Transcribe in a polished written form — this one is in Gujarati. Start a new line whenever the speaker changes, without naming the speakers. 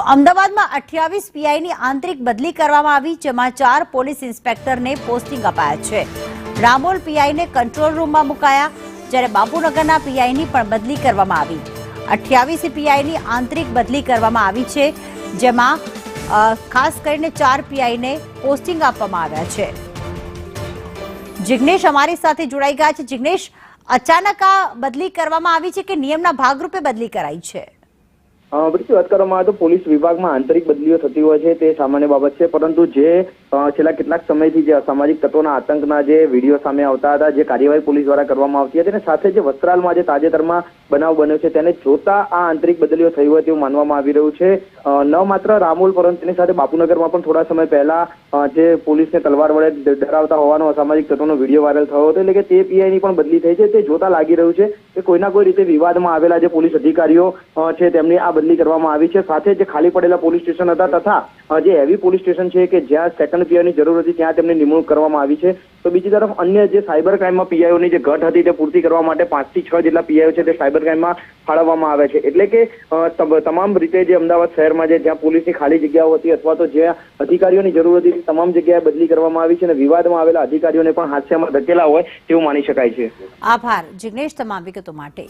તો અમદાવાદમાં 28 પીઆઈની આંતરિક બદલી કરવામાં આવી, જેમાં 4 પોલીસ ઇન્સ્પેક્ટરને પોસ્ટિંગ અપાયા છે। રામોલ પીઆઈને કંટ્રોલ રૂમમાં મુકાયા, જ્યારે બાપુનગરના પીઆઈની પણ બદલી કરવામાં આવી। 28 પીઆઈની આંતરિક બદલી કરવામાં આવી છે, જેમાં ખાસ કરીને 4 પીઆઈને પોસ્ટિંગ આપવામાં આવ્યા છે। જિગ્નેશ અમારી સાથે જોડાઈ ગયા છે। જિગ્નેશ, અચાનક આ બદલી કરવામાં આવી છે કે નિયમના ભાગરૂપે બદલી કરાઈ છે?
વાત કરવામાં આવે તો પોલીસ વિભાગમાં આંતરિક બદલીઓ થતી હોય છે તે સામાન્ય બાબત છે, પરંતુ જે છેલ્લા કેટલાક સમયથી જે અસામાજિક તત્વોના આતંકના જે વિડીયો સામે આવતા હતા, જે કાર્યવાહી પોલીસ દ્વારા કરવામાં આવતી હતી, અને સાથે જે વસ્ત્રાલમાં જે તાજેતરમાં બનાવ બન્યો છે તેને જોતા આ આંતરિક બદલીઓ થઈ હોય તેવું માનવામાં આવી રહ્યું છે। ન માત્ર રામોલ પરંતુ તેની સાથે બાપુનગરમાં પણ થોડા સમય પહેલા જે પોલીસને તલવાર વડે ડરાવતા હોવાનો અસામાજિક તત્વોનો વિડીયો વાયરલ થયો હતો, એટલે કે તે પીઆઈની પણ બદલી થઈ છે। તે જોતા લાગી રહ્યું છે કે કોઈના કોઈ રીતે વિવાદમાં આવેલા જે પોલીસ અધિકારીઓ છે તેમની આ બદલી કરવામાં આવી છે। સાથે જે ખાલી પડેલા પોલીસ સ્ટેશન હતા તથા જે હેવી પોલીસ સ્ટેશન છે કે જ્યાં સેકન્ડ પીઆઈની જરૂર હતી ત્યાં તેમની નિમણૂક કરવામાં આવી છે। તો બીજી તરફ અન્ય જે સાયબર ક્રાઇમમાં પીઆઈઓની જે ઘટ હતી તે પૂર્તિ કરવા માટે 5 થી 6 જેટલા પીઆઈઓ છે તે સાયબર ક્રાઇમમાં ફાળવવામાં આવે છે। એટલે કે તમામ રીતે જે અમદાવાદ શહેરમાં જ્યાં પોલીસની ખાલી જગ્યાઓ હતી અથવા તો જ્યાં અધિકારીઓની જરૂર હતી તમામ જગ્યાએ બદલી કરવામાં આવી છે અને વિવાદમાં આવેલા અધિકારીઓને પણ હાસ્યામાં ધકેલા હોય તેવું માની શકાય છે।
આભાર જિગ્નેશ તમામ વિગતો માટે।